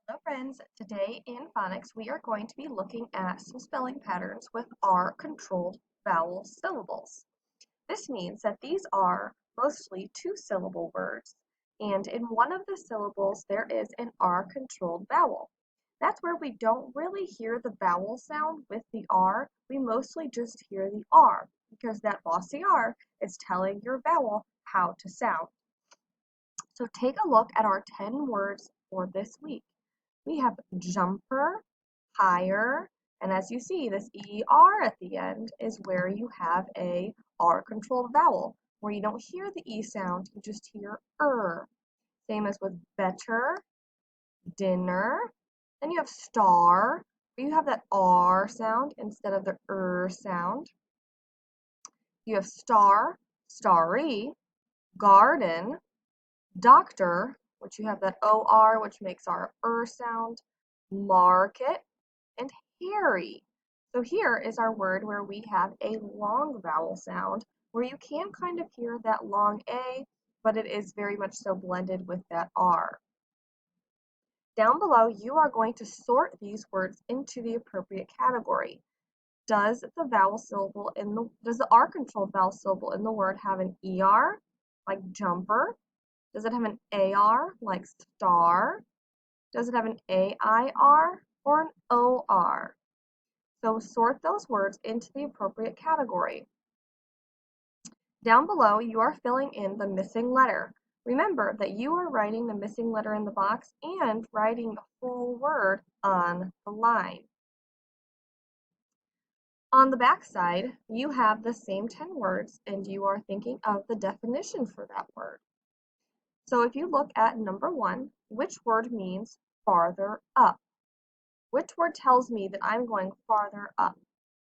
Hello friends, today in phonics we are going to be looking at some spelling patterns with R-controlled vowel syllables. This means that these are mostly two-syllable words, and in one of the syllables there is an R-controlled vowel. That's where we don't really hear the vowel sound with the R, we mostly just hear the R, because that bossy R is telling your vowel how to sound. So take a look at our 10 words for this week. We have jumper, higher, and as you see, this ER at the end is where you have a R-controlled vowel, where you don't hear the E sound, you just hear Same as with better, dinner. Then you have star, where you have that R sound instead of the sound. You have star, starry, garden, doctor, which you have that OR, which makes our sound, market, and hairy. So here is our word where we have a long vowel sound, where you can kind of hear that long A, but it is very much so blended with that R. Down below, you are going to sort these words into the appropriate category. Does the R-controlled vowel syllable in the word have an ER, like jumper? Does it have an AR, like star? Does it have an AIR or an OR? So sort those words into the appropriate category. Down below, you are filling in the missing letter. Remember that you are writing the missing letter in the box and writing the whole word on the line. On the back side, you have the same 10 words and you are thinking of the definition for that word. So if you look at number 1, which word means farther up? Which word tells me that I'm going farther up?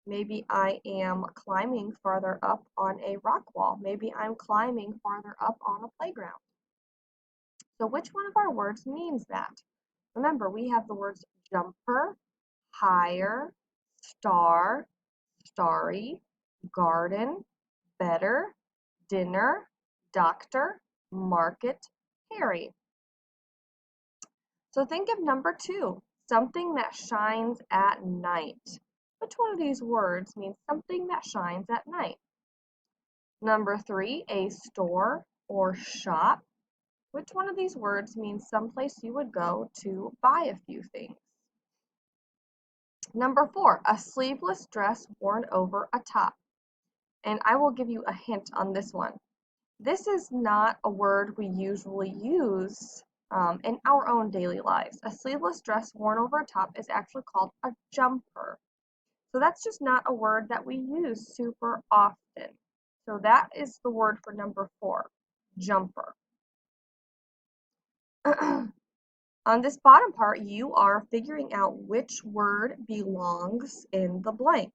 Maybe I am climbing farther up on a rock wall. Maybe I'm climbing farther up on a playground. So which one of our words means that? Remember, we have the words jumper, higher, star, starry, garden, better, dinner, doctor, market, hairy. So think of number 2, something that shines at night. Which one of these words means something that shines at night? Number 3, a store or shop. Which one of these words means someplace you would go to buy a few things? Number 4, a sleeveless dress worn over a top. And I will give you a hint on this one. This is not a word we usually use in our own daily lives. A sleeveless dress worn over a top is actually called a jumper. So that's just not a word that we use super often. So that is the word for number 4, jumper. On this bottom part, you are figuring out which word belongs in the blank.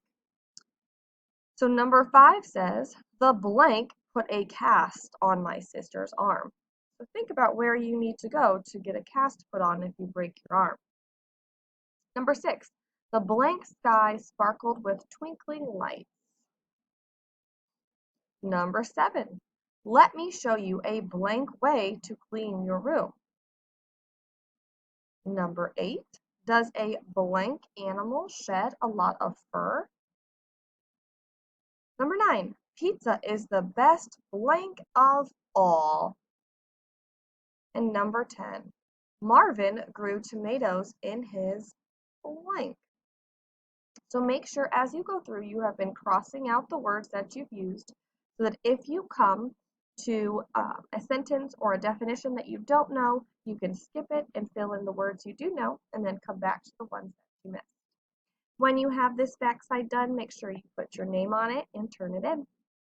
So number 5 says, the blank put a cast on my sister's arm. So think about where you need to go to get a cast put on if you break your arm. Number 6, the blank sky sparkled with twinkling lights. Number 7, let me show you a blank way to clean your room. Number 8, does a blank animal shed a lot of fur? Number 9, pizza is the best blank of all. And number 10, Marvin grew tomatoes in his blank. So make sure as you go through, you have been crossing out the words that you've used so that if you come to a sentence or a definition that you don't know, you can skip it and fill in the words you do know and then come back to the ones that you missed. When you have this backside done, make sure you put your name on it and turn it in.